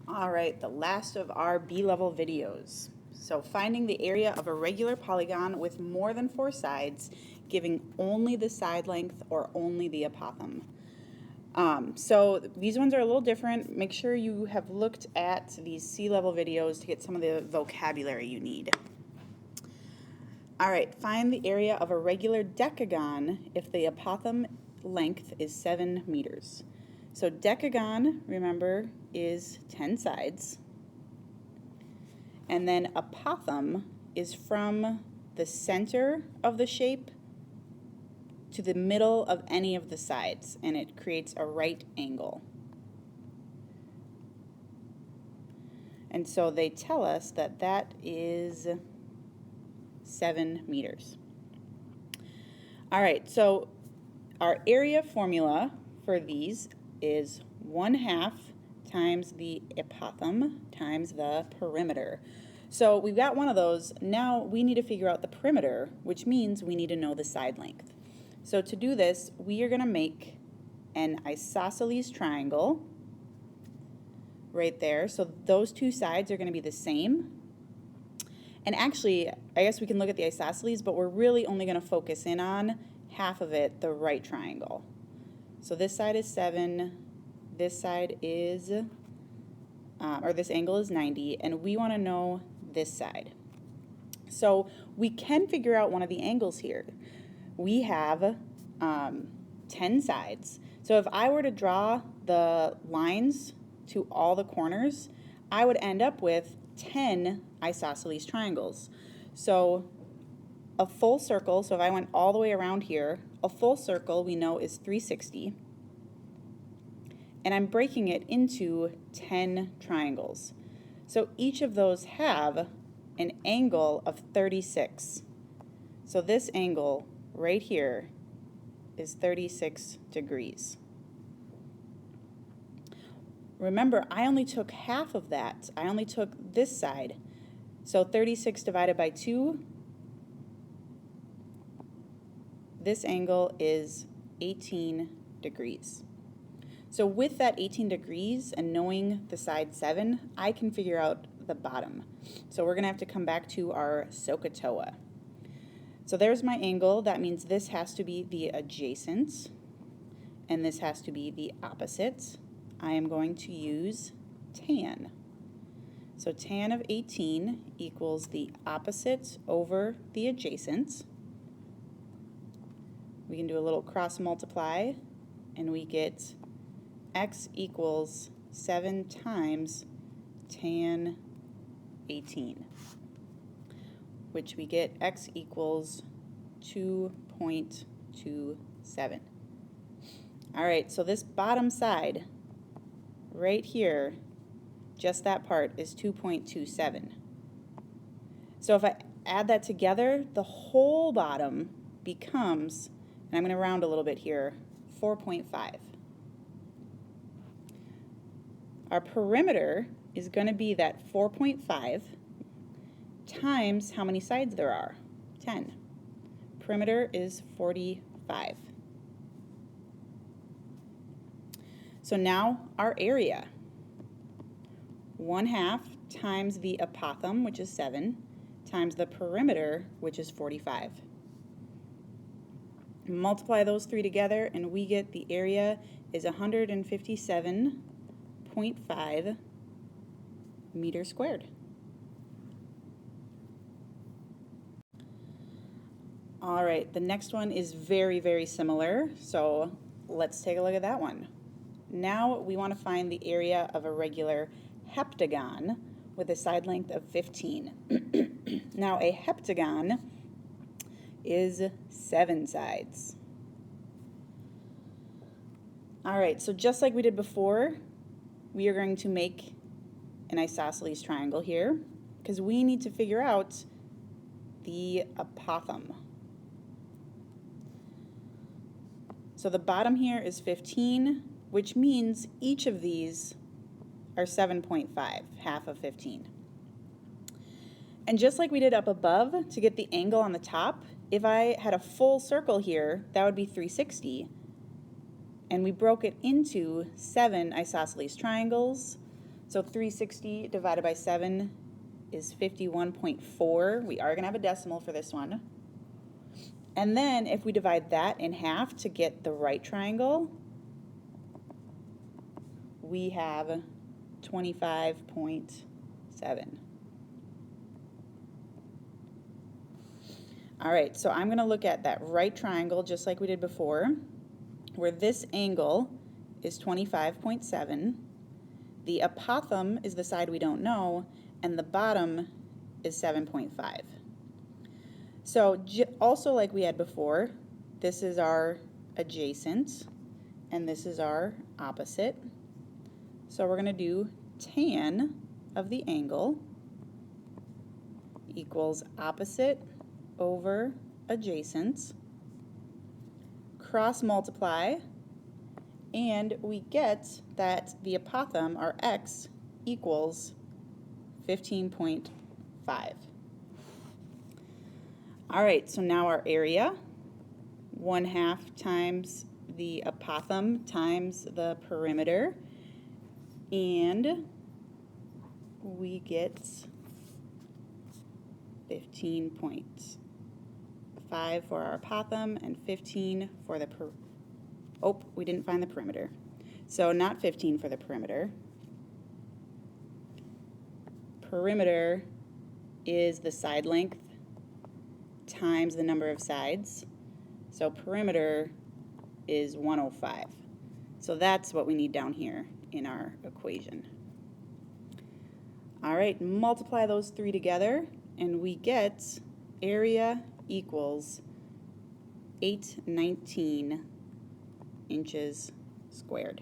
All right, the last of our B-level videos. So finding the area of a regular polygon with more than 4 sides, giving only the side length or only the apothem. So these ones are a little different. Make sure you have looked at these C-level videos to get some of the vocabulary you need. All right, find the area of a regular decagon if the apothem length is 7 meters. So decagon, remember, is 10 sides. And then apothem is from the center of the shape to the middle of any of the sides, and it creates a right angle. And so they tell us that that is 7 meters. All right, so our area formula for these is 1/2 times the apothem times the perimeter. So we've got one of those. Now we need to figure out the perimeter, which means we need to know the side length. So to do this, we are going to make an isosceles triangle right there. So those two sides are going to be the same. And actually, I guess we can look at the isosceles, but we're really only going to focus in on half of it, the right triangle. So this side is 7, this side is, or this angle is 90, and we want to know this side. So we can figure out one of the angles here. We have 10 sides. So if I were to draw the lines to all the corners, I would end up with 10 isosceles triangles. So a full circle, so if I went all the way around here, a full circle we know is 360. And I'm breaking it into 10 triangles. So each of those have an angle of 36. So this angle right here is 36 degrees. Remember, I only took half of that. I only took this side. So 36 divided by 2, this angle is 18 degrees. So with that 18 degrees and knowing the side 7, I can figure out the bottom. So we're going to have to come back to our SOHCAHTOA. So there's my angle. That means this has to be the adjacent, and this has to be the opposite. I am going to use tan. So tan of 18 equals the opposite over the adjacent. We can do a little cross multiply, and we get x equals 7 times tan 18, which we get x equals 2.27. All right, so this bottom side right here, just that part, is 2.27. So if I add that together, the whole bottom becomes, and I'm going to round a little bit here, 4.5. Our perimeter is going to be that 4.5 times how many sides there are, 10. Perimeter is 45. So now our area, 1/2 times the apothem, which is 7, times the perimeter, which is 45. Multiply those three together, and we get the area is 157.5 meters squared. All right, the next one is very, very similar, so let's take a look at that one. Now we want to find the area of a regular heptagon with a side length of 15. Now a heptagon is 7 sides. All right, so just like we did before, we are going to make an isosceles triangle here because we need to figure out the apothem. So the bottom here is 15, which means each of these are 7.5, half of 15. And just like we did up above to get the angle on the top, if I had a full circle here, that would be 360. And we broke it into 7 isosceles triangles. So 360 divided by 7 is 51.4. We are going to have a decimal for this one. And then if we divide that in half to get the right triangle, we have 25.7. All right, so I'm going to look at that right triangle just like we did before, where this angle is 25.7. The apothem is the side we don't know, and the bottom is 7.5. So also like we had before, this is our adjacent, and this is our opposite. So we're going to do tan of the angle equals opposite over adjacent, cross multiply, and we get that the apothem, our x, equals 15.5. All right, so now our area, 1/2 times the apothem times the perimeter, and we get 15.5 for our apothem and 15 for the we didn't find the perimeter. So not 15 for the perimeter. Perimeter is the side length times the number of sides. So perimeter is 105. So that's what we need down here in our equation. All right, multiply those three together and we get area equals 819 inches squared.